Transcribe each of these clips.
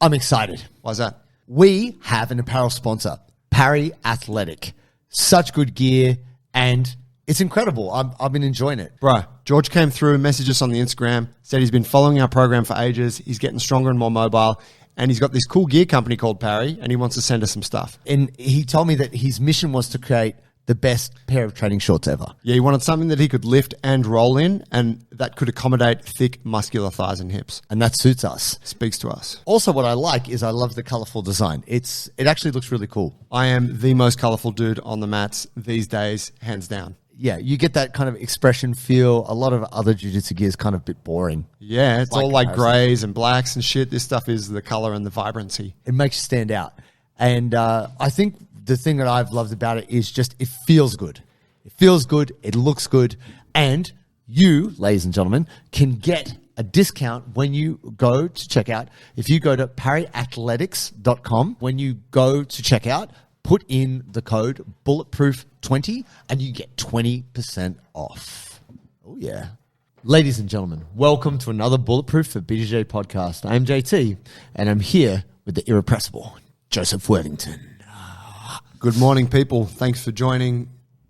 I'm excited. Why's that? We have an apparel sponsor, Parry Athletic. Such good gear, and it's incredible. I've been enjoying it. Bro, George came through, messaged us on the Instagram, said he's been following our program for ages. He's getting stronger and more mobile, and he's got this cool gear company called Parry, and he wants to send us some stuff. And he told me that his mission was to create the best pair of training shorts ever. Yeah, he wanted something that he could lift and roll in, and that could accommodate thick, muscular thighs and hips. And that suits us. Speaks to us. Also, what I like is I love the colorful design. It actually looks really cool. I am the most colorful dude on the mats these days, hands down. Yeah, you get that kind of expression feel. A lot of other jiu-jitsu gear is kind of a bit boring. Yeah, it's all like grays and blacks and shit. This stuff is the color and the vibrancy. It makes you stand out. And I think the thing that I've loved about it is just it feels good. It feels good. It looks good. And you, ladies and gentlemen, can get a discount when you go to checkout. If you go to parryathletics.com, when you go to checkout, put in the code Bulletproof20 and you get 20% off. Oh, yeah. Ladies and gentlemen, welcome to another Bulletproof for BJJ podcast. I'm JT, and I'm here with the irrepressible Joseph Worthington. Good morning, people. Thanks for joining.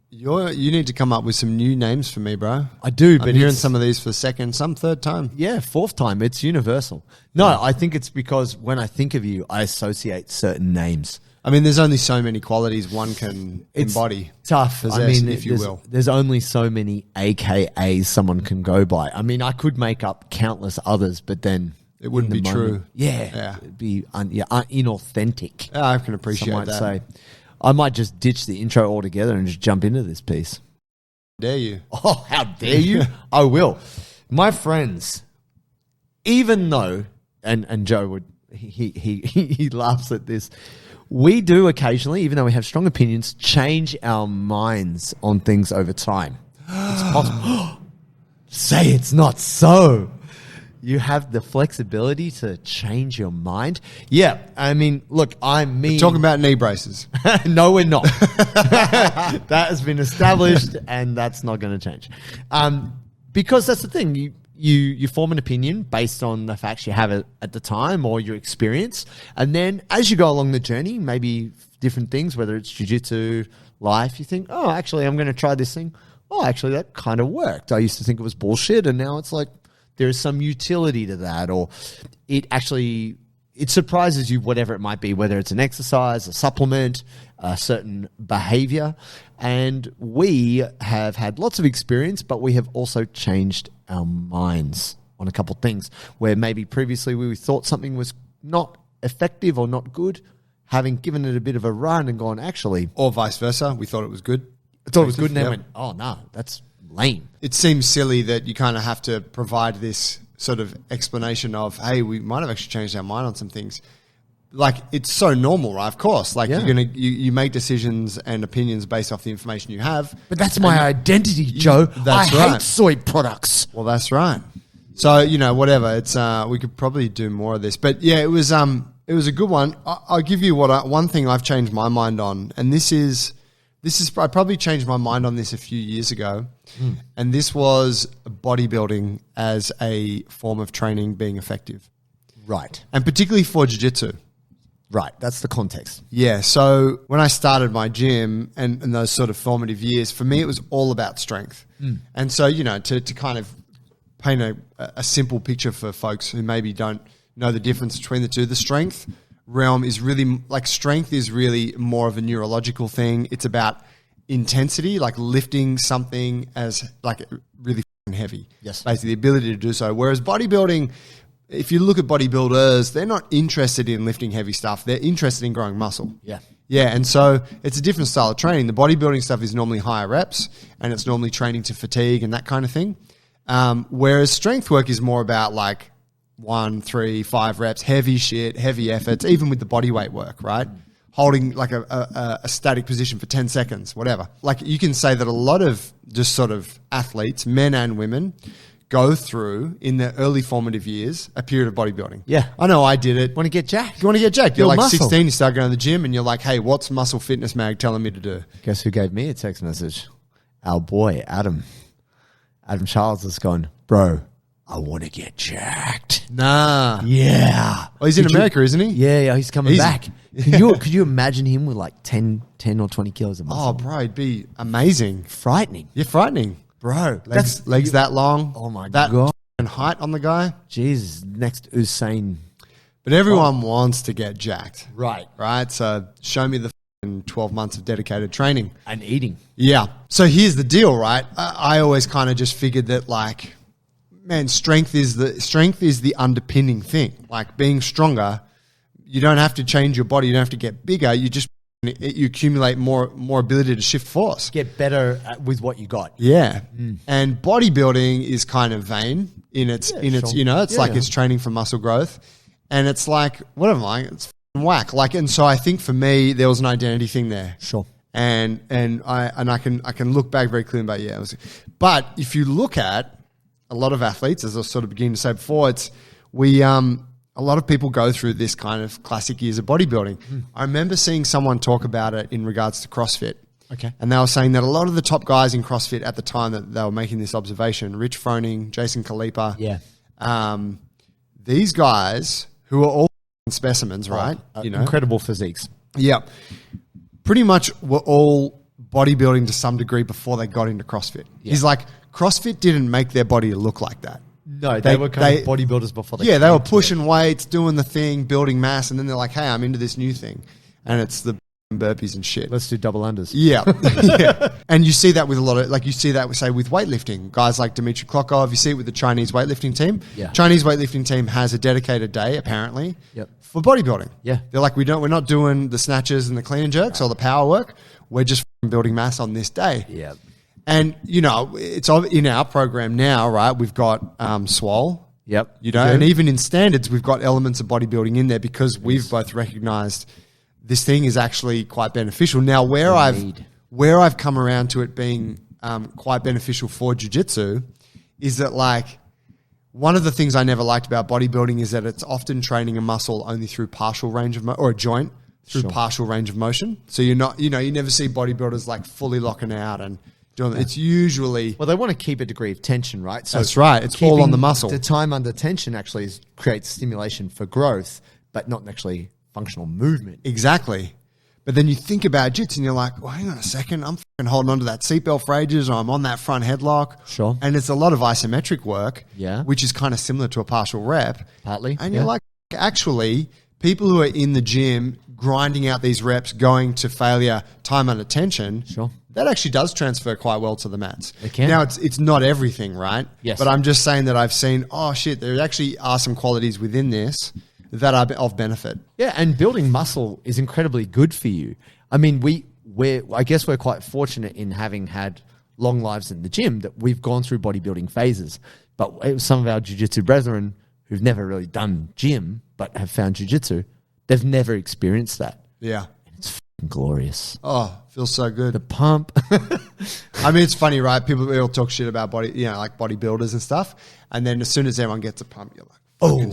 You need to come up with some new names for me, bro. I do, but I'm hearing some of these for the second, some third time. Yeah, fourth time. It's universal. No, I think it's because when I think of you, I associate certain names. I mean, there's only so many qualities one can embody. Tough. Possess, I mean, if you will. There's only so many AKAs someone can go by. I mean, I could make up countless others, but then it wouldn't be true. Yeah. It'd be inauthentic. Yeah, I can appreciate some might that. Say. I might just ditch the intro altogether and just jump into this piece. Dare you? Oh, how dare you? I will. My friends, even though, and Joe would, he laughs at this, we do occasionally, even though we have strong opinions, change our minds on things over time. It's possible. Say it's not so. You have the flexibility to change your mind. Yeah, I mean, look, I mean... We're talking about knee braces. No, we're not. That has been established, and that's not going to change. Because that's the thing. You form an opinion based on the facts you have at the time or your experience. And then as you go along the journey, maybe different things, whether it's jiu-jitsu, life, you think, oh, actually, I'm going to try this thing. Oh, actually, that kind of worked. I used to think it was bullshit, and now it's like, there is some utility to that, or it surprises you, whatever it might be, whether it's an exercise, a supplement, a certain behavior. And we have had lots of experience, but we have also changed our minds on a couple of things where maybe previously we thought something was not effective or not good, having given it a bit of a run and gone, actually. Or vice versa. We thought it was good. I thought it was good, and then went, oh, no, that's lame. It seems silly that you kind of have to provide this sort of explanation of, hey, we might have actually changed our mind on some things. Like, it's so normal, right? Of course. Like, you make decisions and opinions based off the information you have. But that's my identity, Joe. That's I right. hate soy products. Well, that's right. So, whatever. It's we could probably do more of this. But yeah, it was a good one. I'll give you one thing I've changed my mind on, and this is I probably changed my mind on this a few years ago, and this was bodybuilding as a form of training being effective. Right. And particularly for jiu-jitsu. Right. That's the context. Yeah. So when I started my gym and those sort of formative years, for me, it was all about strength. And so, to kind of paint a simple picture for folks who maybe don't know the difference between the two, the strength realm is really like strength is really more of a neurological thing. It's about intensity, like lifting something as like really heavy. Yes. Basically the ability to do so. Whereas bodybuilding, if you look at bodybuilders, they're not interested in lifting heavy stuff. They're interested in growing muscle. Yeah. Yeah. And so it's a different style of training. The bodybuilding stuff is normally higher reps and it's normally training to fatigue and that kind of thing. Whereas strength work is more about like 1, 3, 5 reps, heavy shit, heavy efforts, even with the body weight work, right? Holding like a static position for 10 seconds, whatever. Like you can say that a lot of just sort of athletes, men and women, go through in their early formative years a period of bodybuilding. Yeah. I know I did it. Want to get jacked? You want to get jacked. You're like muscle. 16, you start going to the gym and you're like, hey, what's Muscle Fitness Mag telling me to do? Guess who gave me a text message? Our boy, Adam. Adam Charles has gone, bro, I want to get jacked. Nah. Yeah. Oh, he's in America, isn't he? Yeah, he's coming back. Could you imagine him with like 10 or 20 kilos of muscle? Oh, bro, it'd be amazing. Frightening. You're frightening. Bro. Legs that long. Oh, my that God. And height on the guy. Jesus, next Usain. But everyone wants to get jacked. Right. Right? So show me the 12 months of dedicated training. And eating. Yeah. So here's the deal, right? I always kind of just figured that, like, man, strength is the underpinning thing. Like, being stronger, you don't have to change your body. You don't have to get bigger. You accumulate more ability to shift force. Get better with what you got. Yeah. And bodybuilding is kind of vain in its it's training for muscle growth. And it's like, whatever, like, it's whack. Like, and so I think for me, there was an identity thing there. Sure. And I can look back very clearly about, yeah. But if you look at a lot of athletes, as I was sort of beginning to say before, a lot of people go through this kind of classic years of bodybuilding. I remember seeing someone talk about it in regards to CrossFit. Okay. And they were saying that a lot of the top guys in CrossFit at the time that they were making this observation, Rich Froning, Jason Kalipa, these guys who are all specimens, right? Incredible physiques. Yeah. Pretty much were all bodybuilding to some degree before they got into CrossFit. Yeah. He's like, CrossFit didn't make their body look like that. No, they were kind of bodybuilders before they they were pushing weights, doing the thing, building mass, and then they're like, hey, I'm into this new thing. And it's the burpees and shit. Let's do double unders. Yeah. Yeah. And you see that with a lot of, like, you see that, say, with weightlifting. Guys like Dmitry Klokov, you see it with the Chinese weightlifting team. Yeah. Chinese weightlifting team has a dedicated day, apparently, for bodybuilding. Yeah. They're like, we're not doing the snatches and the clean and jerks or the power work. We're just building mass on this day. Yeah. And, it's in our program now, right? We've got Swole. Yep. And even in standards, we've got elements of bodybuilding in there because we've both recognized this thing is actually quite beneficial. Now, where I've come around to it being quite beneficial for jiu-jitsu is that, like, one of the things I never liked about bodybuilding is that it's often training a muscle only through partial range of or a joint through partial range of motion. So you're not, you never see bodybuilders like fully locking out and doing it. It's usually... Well, they want to keep a degree of tension, right? So that's right. It's all on the muscle. The time under tension actually creates stimulation for growth, but not actually functional movement. Exactly. But then you think about jiu-jitsu and you're like, well, hang on a second. I'm fucking holding onto that seatbelt for ages, or I'm on that front headlock. Sure. And it's a lot of isometric work, yeah, which is kind of similar to a partial rep. Partly. And you're like, actually, people who are in the gym grinding out these reps, going to failure, time under tension, sure, that actually does transfer quite well to the mats. It can. Now, it's not everything, right? Yes. But I'm just saying that I've seen, oh, shit, there actually are some qualities within this that are of benefit. Yeah, and building muscle is incredibly good for you. I mean, I guess we're quite fortunate in having had long lives in the gym that we've gone through bodybuilding phases. But some of our jiu-jitsu brethren who've never really done gym but have found jiu-jitsu, they've never experienced that. Yeah. And it's fucking glorious. Oh, feels so good. The pump. I mean, it's funny, right? People all talk shit about like bodybuilders and stuff. And then as soon as everyone gets a pump, you're like,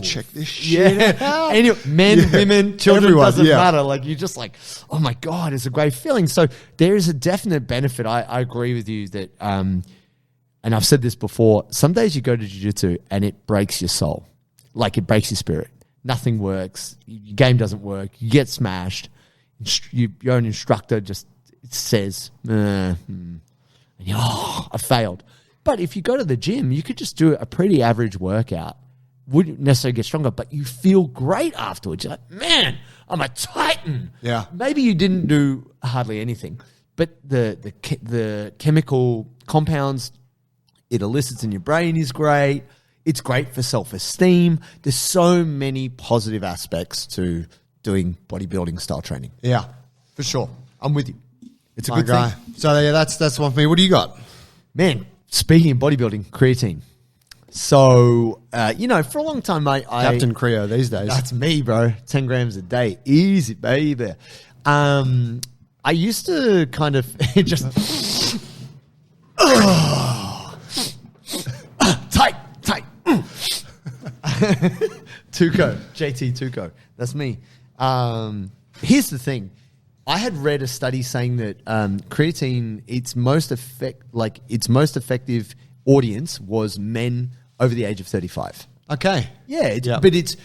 check this shit out. Men, women, children, everyone, doesn't matter. Like, you're just like, oh my God, it's a great feeling. So there is a definite benefit. I agree with you that, and I've said this before, some days you go to jiu-jitsu and it breaks your soul. Like, it breaks your spirit. Nothing works. Your game doesn't work. You get smashed. Your own instructor just says, and you're, I failed. But if you go to the gym, you could just do a pretty average workout. Wouldn't necessarily get stronger, but you feel great afterwards. You're like, man, I'm a titan. Yeah. Maybe you didn't do hardly anything, but the chemical compounds it elicits in your brain is great. It's great for self-esteem. There's so many positive aspects to doing bodybuilding style training. Yeah, for sure. I'm with you. It's a My good guy. thing. So yeah, that's one for me. What do you got? Man, speaking of bodybuilding, creatine. So, for a long time, Captain Creo these days. That's me, bro. 10 grams a day. Easy, baby. I used to kind of just... tight. Tuco. JT Tuco. That's me. Here's the thing. I had read a study saying that creatine, its most effective audience was men over the age of 35. Okay. Yeah, but it's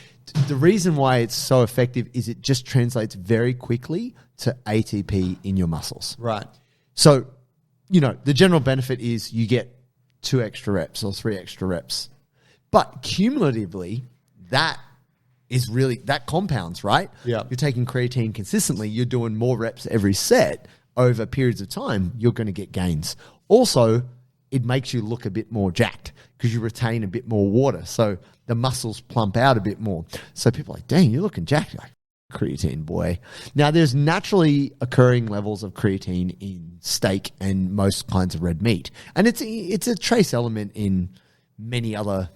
the reason why it's so effective is it just translates very quickly to ATP in your muscles. Right. So, the general benefit is you get 2 extra reps or 3 extra reps. But cumulatively, that compounds, right? Yeah. You're taking creatine consistently, you're doing more reps every set over periods of time, you're going to get gains. Also, it makes you look a bit more jacked because you retain a bit more water. So the muscles plump out a bit more. So people are like, dang, you're looking jacked. You're like, creatine, boy. Now, there's naturally occurring levels of creatine in steak and most kinds of red meat. And it's a trace element in many other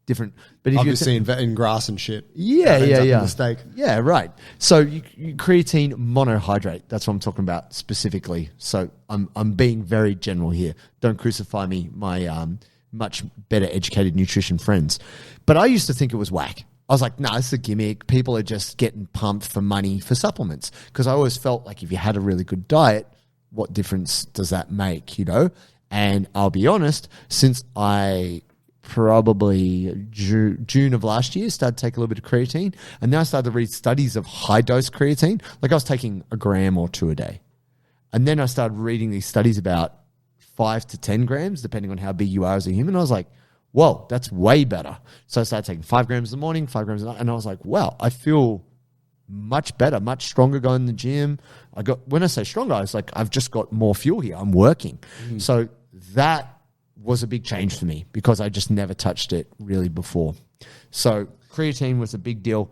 different... But if obviously in grass and shit. Yeah. In the steak. Yeah, right. So you creatine monohydrate. That's what I'm talking about specifically. So I'm being very general here. Don't crucify me, my much better educated nutrition friends. But I used to think it was whack. I was like, no, it's a gimmick. People are just getting pumped for money for supplements. Because I always felt like if you had a really good diet, what difference does that make, And I'll be honest, since I probably June of last year started to take a little bit of creatine, and then I started to read studies of high-dose creatine. Like I was taking a gram or 2 a day. And then I started reading these studies about 5 to 10 grams, depending on how big you are as a human. I was like, whoa, that's way better. So I started taking 5 grams in the morning, 5 grams at night, and I was like, wow, I feel much better, much stronger going to the gym. When I say stronger, I was like, I've just got more fuel here. I'm working. So that was a big change for me because I just never touched it really before. So creatine was a big deal.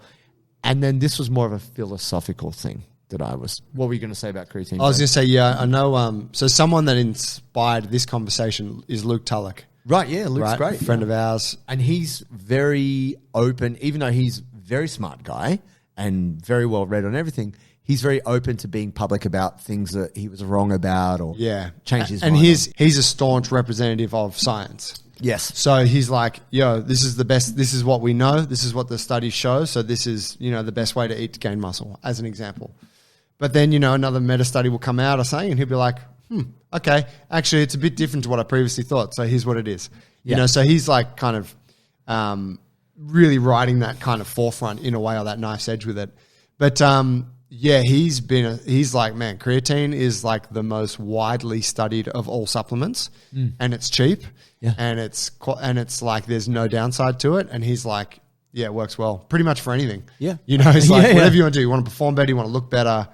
And then this was more of a philosophical thing that what were you going to say about creatine? I was going to say, yeah, I know. So someone that inspired this conversation is Luke Tulloch. Right, yeah, Luke's great. A friend of ours. And he's very open, even though he's a very smart guy and very well read on everything, he's very open to being public about things that he was wrong about or change his mind. And he's a staunch representative of science. Yes. So he's like, yo, this is the best, this is what we know, this is what the studies show, so this is, the best way to eat to gain muscle, as an example. But then, another meta study will come out or something, and he'll be like, okay, actually, it's a bit different to what I previously thought, so here's what it is. So he's like kind of really riding that kind of forefront in a way, or that knife's edge with it. But he's like, man, creatine is like the most widely studied of all supplements, and it's cheap, and it's like there's no downside to it, and he's like, yeah, it works well pretty much for anything. Yeah, it's like whatever you want to do, you want to perform better, you want to look better.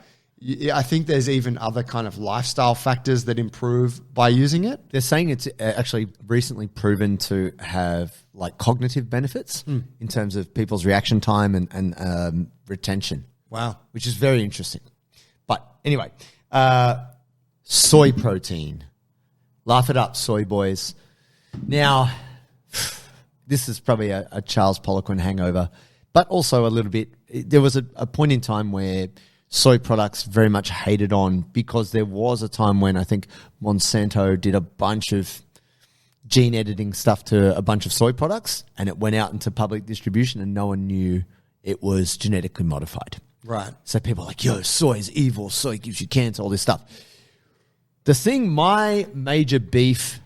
I think there's even other kind of lifestyle factors that improve by using it. They're saying it's actually recently proven to have like cognitive benefits in terms of people's reaction time and retention. Wow. Which is very interesting. But anyway, soy protein. Laugh it up, soy boys. Now, this is probably a Charles Poliquin hangover, but also a little bit, there was a point in time where soy products very much hated on because there was a time when I think Monsanto did a bunch of gene editing stuff to a bunch of soy products and it went out into public distribution and no one knew it was genetically modified. Right. So people are like, yo, soy is evil. Soy gives you cancer, all this stuff. My major beef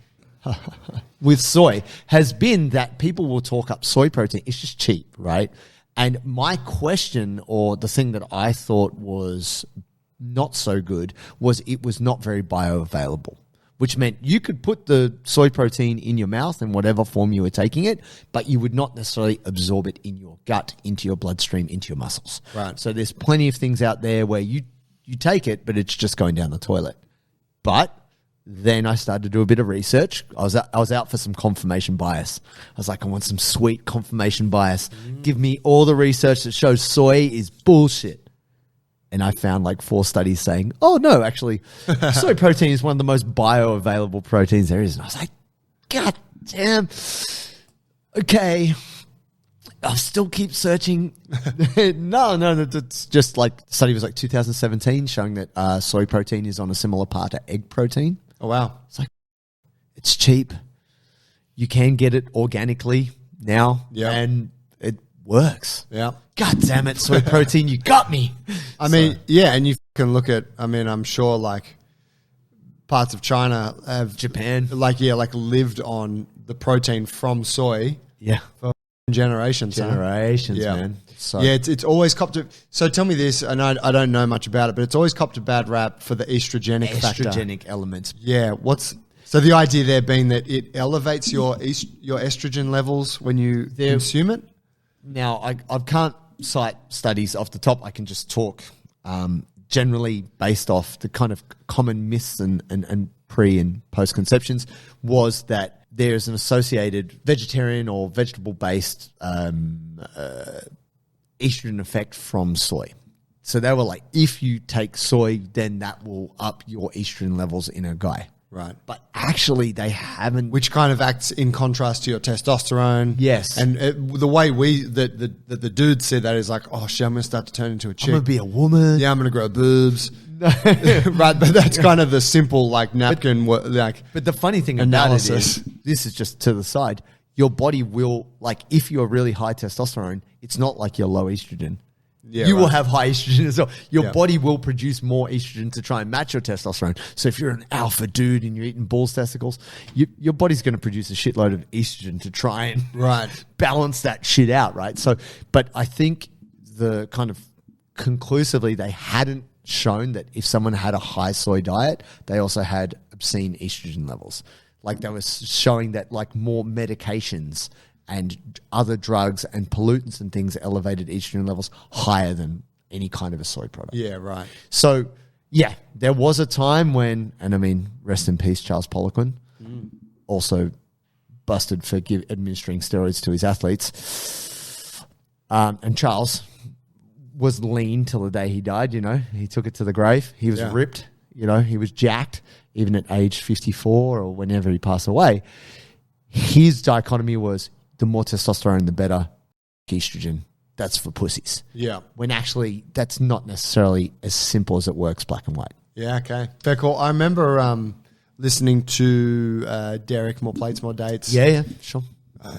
with soy has been that people will talk up soy protein. It's just cheap, right? And my question, or the thing that I thought was not so good, was it was not very bioavailable, which meant you could put the soy protein in your mouth in whatever form you were taking it, but you would not necessarily absorb it in your gut, into your bloodstream, into your muscles. Right. So there's plenty of things out there where you take it, but it's just going down the toilet. But then I started to do a bit of research. I was out for some confirmation bias. I was like, I want some sweet confirmation bias. Give me all the research that shows soy is bullshit. And I found like 4 studies saying, oh, no, actually, soy protein is one of the most bioavailable proteins there is. And I was like, God damn. Okay. I'll still keep searching. No, it's just like, the study was like 2017 showing that soy protein is on a similar par to egg protein. Oh, wow. It's like, it's cheap. You can get it organically now. Yeah. And it works. Yeah. God damn it, soy protein, you got me. I mean, yeah, and you can look at, I'm sure like parts of China have Japan. lived on the protein from soy Yeah. for generations. Generations, man. So Yeah, it's always copped to. So tell me this, and I don't know much about it, but it's always copped a bad rap for the estrogenic factor. estrogenic elements. Yeah, so the idea there being that it elevates your estrogen levels when you consume it? Now, I can't cite studies off the top. I can just talk generally based off the kind of common myths and pre and post conceptions was that there's an associated vegetarian or vegetable-based estrogen effect from soy. So they were like, if you take soy, then that will up your estrogen levels in a guy. Right. But actually, they haven't. Which kind of acts in contrast to your testosterone. Yes. And the way the dude said that is like, oh shit, I'm going to start to turn into a chick. I'm going to be a woman. Yeah, I'm going to grow boobs. Right, but that's kind of the simple like napkin But the funny thing analysis. about it is, this is just to the side, your body will, like, if you're really high testosterone, it's not like you're low estrogen. Yeah, you right. will have high estrogen as well. Your Yeah. body will produce more estrogen to try and match your testosterone. So if you're an alpha dude and you're eating bull's testicles, your body's going to produce a shitload of estrogen to try and balance that shit out, right? So, but I think the kind of conclusively they hadn't shown that if someone had a high soy diet, they also had obscene estrogen levels. Like they were showing that like more medications and other drugs and pollutants and things elevated estrogen levels higher than any kind of a soy product. Yeah, right. So, yeah, there was a time when, and I mean, rest in peace, Charles Poliquin, also busted for administering steroids to his athletes. And Charles was lean till the day he died, you know. He took it to the grave. He was ripped, you know. He was jacked, even at age 54 or whenever he passed away. His dichotomy was, the more testosterone, the better estrogen. That's for pussies. Yeah. When actually, that's not necessarily as simple as it works black and white. Yeah, okay. Fair call. I remember listening to Derek, More Plates, More Dates. Yeah, sure.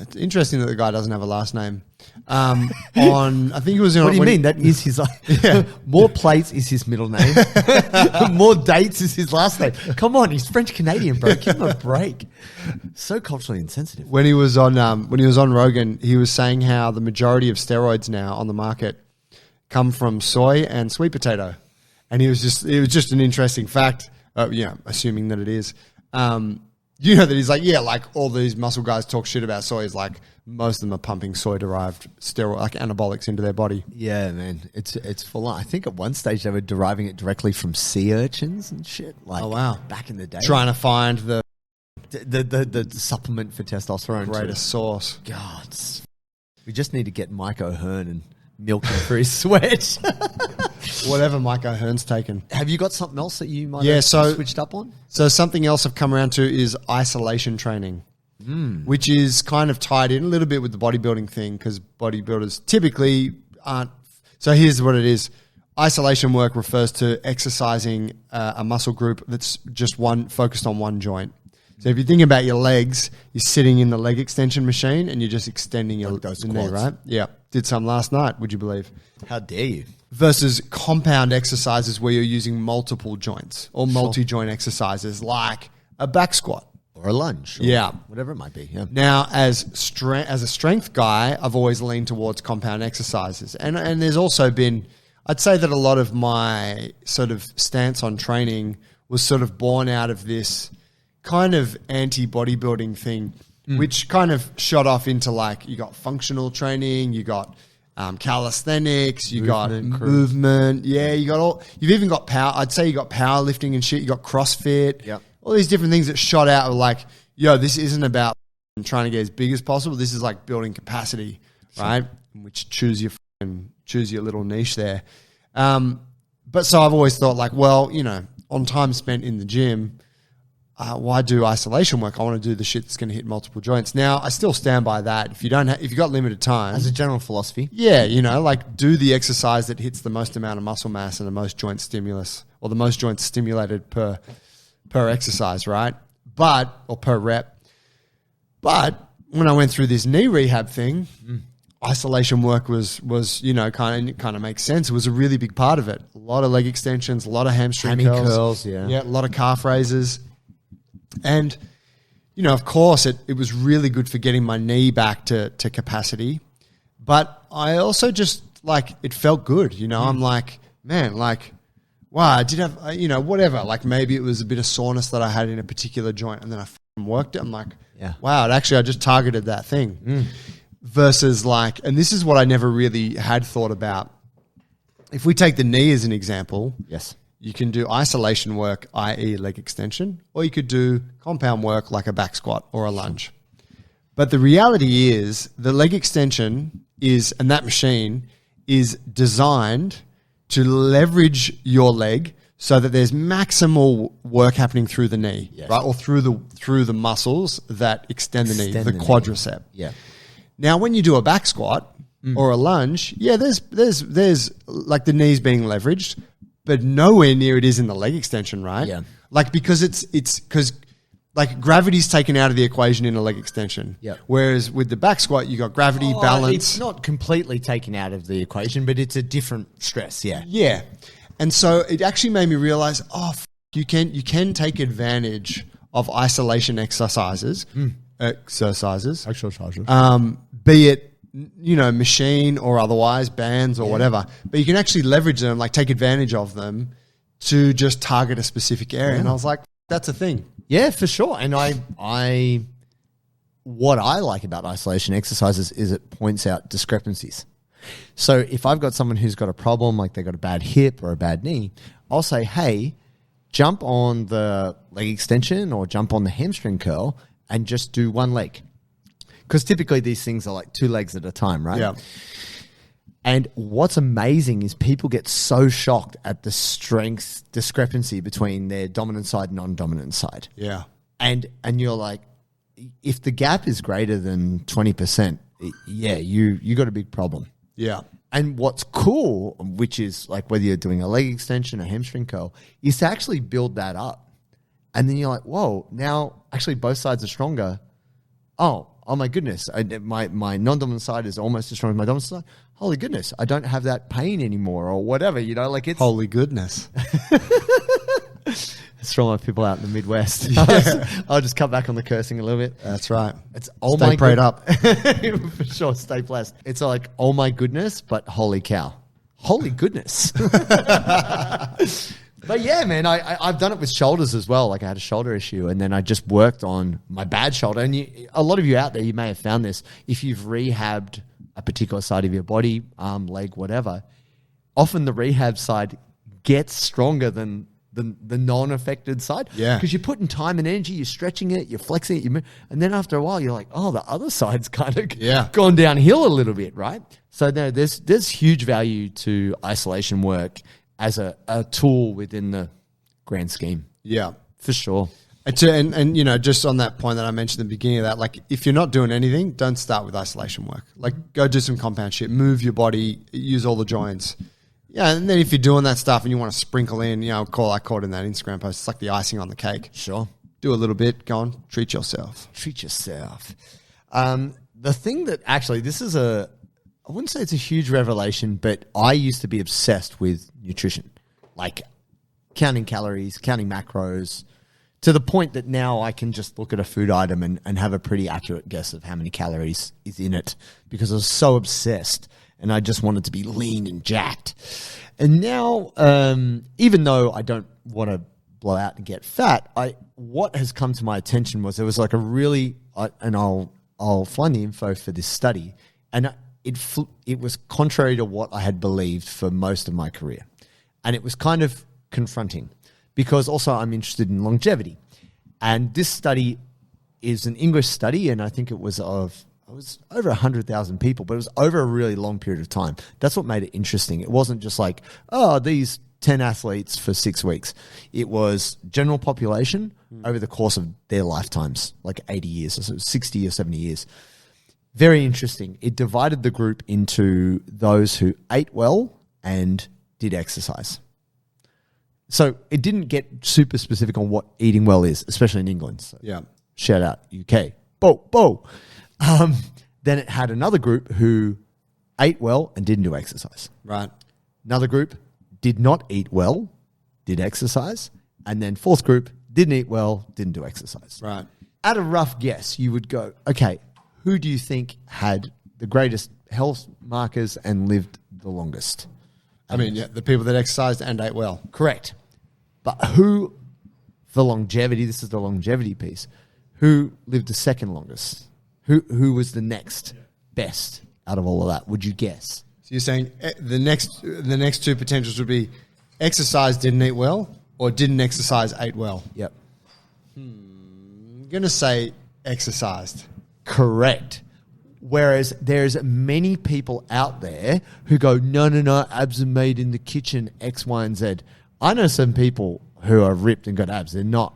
It's interesting that the guy doesn't have a last name. I think it was... What do you mean? That is his... More Plates is his middle name. More Dates is his last name. Come on, he's French-Canadian, bro. Give him a break. So culturally insensitive. When he was on Rogan, he was saying how the majority of steroids now on the market come from soy and sweet potato. And it was just an interesting fact, assuming that it is. You know that he's like, like all these muscle guys talk shit about soy. Is like most of them are pumping soy-derived steroid, like anabolics, into their body. Yeah, man, it's full on. I think at one stage they were deriving it directly from sea urchins and shit. Like, oh wow, back in the day, trying to find the supplement for testosterone, greatest source. God, we just need to get Mike O'Hearn and milk him for his sweat. Whatever Mike O'Hearn's taken. Have you got something else that you might have switched up on? So something else I've come around to is isolation training, which is kind of tied in a little bit with the bodybuilding thing because bodybuilders typically aren't. So here's what it is. Isolation work refers to exercising a muscle group that's just focused on one joint. So if you think about your legs, you're sitting in the leg extension machine and you're just extending your knee, right? Yeah. Did some last night, would you believe? How dare you? Versus compound exercises where you're using multiple joints or multi-joint exercises like a back squat. Or a lunge. Or whatever it might be. Yeah. Now, as a strength guy, I've always leaned towards compound exercises. And there's also been, I'd say that a lot of my sort of stance on training was sort of born out of this kind of anti-bodybuilding thing, which kind of shot off into like, you got functional training, you got calisthenics, you got movement. Yeah, you've even got power. I'd say you got powerlifting and shit. You got CrossFit. Yep. All these different things that shot out were like, yo, this isn't about trying to get as big as possible. This is like building capacity, right? Which choose your little niche there. But so I've always thought like, well, you know, on time spent in the gym, why do isolation work? I want to do the shit that's going to hit multiple joints. Now, I still stand by that. If you've got limited time, as a general philosophy, yeah, you know, like do the exercise that hits the most amount of muscle mass and the most joint stimulus, or the most joints stimulated per exercise, right? Or per rep. But when I went through this knee rehab thing, isolation work was you know, kind of makes sense. It was a really big part of it. A lot of leg extensions, a lot of hamstring curls, yeah, a lot of calf raises. And, of course, it was really good for getting my knee back to capacity. But I also just, like, it felt good. I'm like, man, like, wow, I did have, whatever. Like, maybe it was a bit of soreness that I had in a particular joint, and then I worked it. I'm like, wow, I just targeted that thing. Versus, like, and this is what I never really had thought about. If we take the knee as an example, yes, you can do isolation work, i.e. leg extension, or you could do compound work like a back squat or a lunge. But the reality is the leg extension and that machine is designed to leverage your leg so that there's maximal work happening through the knee, right? Or through the muscles that extend the knee, the quadricep. Yeah. Now, when you do a back squat or a lunge, there's like the knees being leveraged, but nowhere near it is in the leg extension, right? Yeah. Like, because it's because like gravity's taken out of the equation in a leg extension. Yeah. Whereas with the back squat, you got gravity, balance. It's not completely taken out of the equation, but it's a different stress. Yeah. Yeah. And so it actually made me realize, you can take advantage of isolation exercises, be it, machine or otherwise, bands or whatever, but you can actually leverage them, like take advantage of them to just target a specific area. And I was like, that's a thing. Yeah, for sure. And what I like about isolation exercises is it points out discrepancies. So if I've got someone who's got a problem, like they've got a bad hip or a bad knee, I'll say, hey, jump on the leg extension or jump on the hamstring curl and just do one leg. Because typically these things are like 2 legs at a time, right? Yeah. And what's amazing is people get so shocked at the strength discrepancy between their dominant side and non-dominant side. Yeah. And you're like, if the gap is greater than 20%, you got a big problem. Yeah. And what's cool, which is like whether you're doing a leg extension or hamstring curl, is to actually build that up. And then you're like, whoa, now actually both sides are stronger. Oh my goodness. My non-dominant side is almost as strong as my dominant side. Holy goodness, I don't have that pain anymore or whatever, like it's... Holy goodness. Strong people out in the Midwest. I'll just cut back on the cursing a little bit. That's right. It's stay prayed up. For sure, stay blessed. It's like, oh my goodness, but holy cow. Holy goodness. But yeah, man, I've done it with shoulders as well. Like I had a shoulder issue and then I just worked on my bad shoulder. And a lot of you out there, you may have found this. If you've rehabbed a particular side of your body, arm, leg, whatever, often the rehab side gets stronger than the non-affected side. Yeah. Because you're putting time and energy, you're stretching it, you're flexing it, and then after a while you're like, oh, the other side's kind of gone downhill a little bit, right? So there's huge value to isolation work as a tool within the grand scheme. Yeah. For sure. And just on that point that I mentioned at the beginning of that, like if you're not doing anything, don't start with isolation work. Like go do some compound shit, move your body, use all the joints. Yeah, and then if you're doing that stuff and you want to sprinkle in, I call it in that Instagram post, it's like the icing on the cake. Sure. Do a little bit, go on, treat yourself. Treat yourself. The thing that actually, I wouldn't say it's a huge revelation, but I used to be obsessed with nutrition, like counting calories, counting macros, to the point that now I can just look at a food item and have a pretty accurate guess of how many calories is in it because I was so obsessed and I just wanted to be lean and jacked. And now, even though I don't want to blow out and get fat, what has come to my attention was there was like a really, and I'll find the info for this study, and it was contrary to what I had believed for most of my career. And it was kind of confronting because also I'm interested in longevity. And this study is an English study, and I think it was over 100,000 people, but it was over a really long period of time. That's what made it interesting. It wasn't just like, these 10 athletes for 6 weeks. It was general population over the course of their lifetimes, like 80 years, so 60 or 70 years. Very interesting. It divided the group into those who ate well and did exercise. So it didn't get super specific on what eating well is, especially in England. So yeah. Shout out UK. Bo. Then it had another group who ate well and didn't do exercise. Right. Another group did not eat well, did exercise. And then fourth group didn't eat well, didn't do exercise. Right. at a rough guess, you would go, okay, who do you think had the greatest health markers and lived the longest? I mean, yeah, the people that exercised and ate well. Correct. But who, for longevity, this is the longevity piece, who lived the second longest? Who was the next best out of all of that, would you guess? So you're saying the next two potentials would be exercise, didn't eat well, or didn't exercise, ate well? Yep. I'm going to say exercised. Correct. Whereas there's many people out there who go, no, abs are made in the kitchen, X, Y, and Z. I know some people who are ripped and got abs. They're not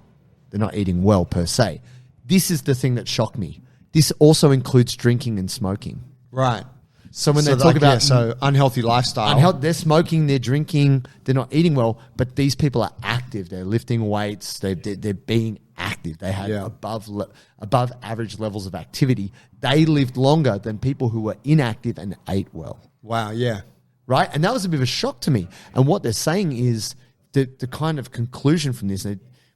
eating well per se. This is the thing that shocked me. This also includes drinking and smoking. Right. So when they talk about unhealthy lifestyle, they're smoking, they're drinking, they're not eating well, but these people are active. They're lifting weights. They're being active. They have above average levels of activity. They lived longer than people who were inactive and ate well. Wow. Yeah. Right. And that was a bit of a shock to me. And what they're saying is the kind of conclusion from this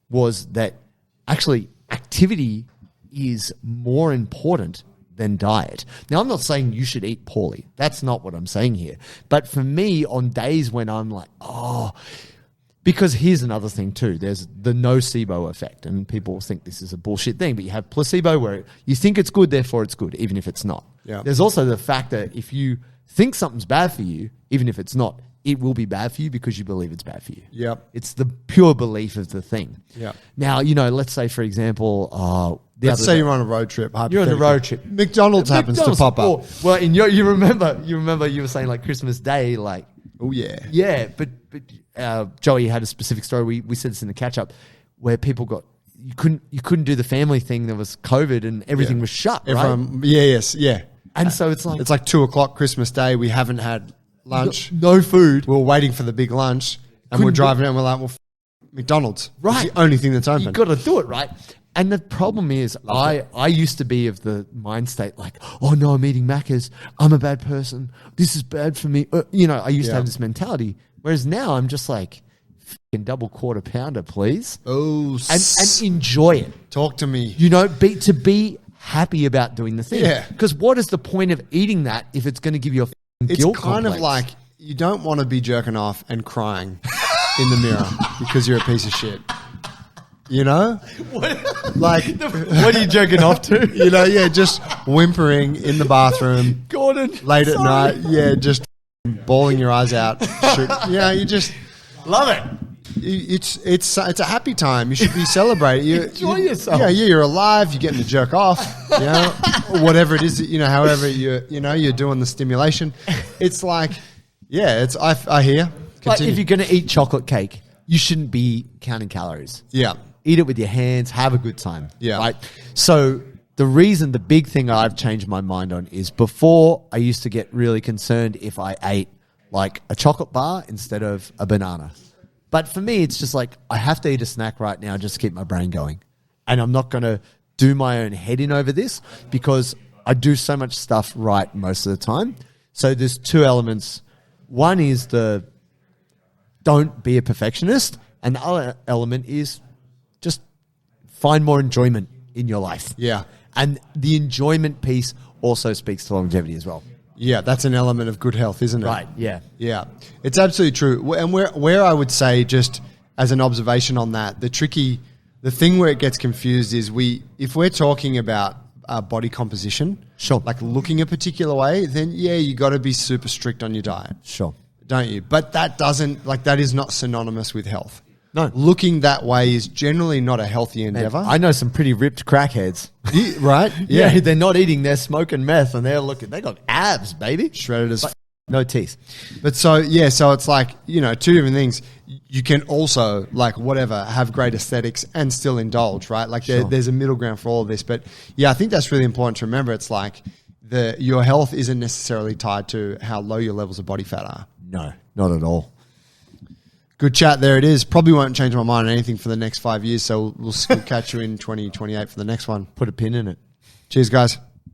was that actually activity is more important than diet. Now, I'm not saying you should eat poorly. That's not what I'm saying here. But for me, on days when I'm like, because here's another thing too. There's the nocebo effect, and people think this is a bullshit thing, but you have placebo where you think it's good, therefore it's good, even if it's not. Yeah. There's also the fact that if you think something's bad for you, even if it's not, it will be bad for you because you believe it's bad for you. Yep. It's the pure belief of the thing. Yeah. Now, let's say, for example, let's say you're on a road trip. You're on a road trip. McDonald's happens to pop up. Well, you remember you were saying like Christmas Day, like, oh yeah, yeah. But Joey had a specific story. We said this in the catch up where people got you couldn't do the family thing. There was COVID and everything was shut. Everyone, right? Yeah. And so it's like 2:00 Christmas Day. We haven't had lunch. No food. We were waiting for the big lunch, and we're driving and we're like, well, McDonald's. Right. It's the only thing that's open. You've got to do it, right? And the problem is, I used to be of the mind state like, oh no, I'm eating Macca's. I'm a bad person. This is bad for me. I used to have this mentality. Whereas now I'm just like, fucking double quarter pounder, please. Oh, and enjoy it. Talk to me. To be happy about doing the thing. Yeah. Because what is the point of eating that if it's going to give you a guilt It's kind complex? of like you don't want to be jerking off and crying in the mirror because you're a piece of shit. Like, what are you jerking off to? Just whimpering in the bathroom, Gordon, late at night, just bawling your eyes out. You just love it. It's a happy time. You should be celebrating. Enjoy yourself. Yeah, you're alive. You're getting to jerk off. Whatever it is, however you're doing the stimulation. It's like, I hear. But if you're going to eat chocolate cake, you shouldn't be counting calories. Yeah. Eat it with your hands. Have a good time. Yeah. Right. So the big thing I've changed my mind on is before I used to get really concerned if I ate like a chocolate bar instead of a banana. But for me, it's just like I have to eat a snack right now just to keep my brain going. And I'm not going to do my own head in over this because I do so much stuff right most of the time. So there's two elements. One is don't be a perfectionist. And the other element is just find more enjoyment in your life. Yeah. And the enjoyment piece also speaks to longevity as well. Yeah, that's an element of good health, isn't it? Right, yeah. Yeah, it's absolutely true. And where I would say, just as an observation on that, the thing where it gets confused is if we're talking about body composition, sure, like looking a particular way, then you got to be super strict on your diet. Sure. Don't you? But that is not synonymous with health. No. Looking that way is generally not a healthy endeavor. I know some pretty ripped crackheeds. Right? Yeah, they're not eating, they're smoking meth and they got abs, baby. Shredded as no teeth. But so it's like, two different things. You can also, have great aesthetics and still indulge, right? Like there's a middle ground for all of this. But I think that's really important to remember. It's like your health isn't necessarily tied to how low your levels of body fat are. No, not at all. Good chat. There it is. Probably won't change my mind on anything for the next 5 years. So we'll catch you in 2028 for the next one. Put a pin in it. Cheers, guys.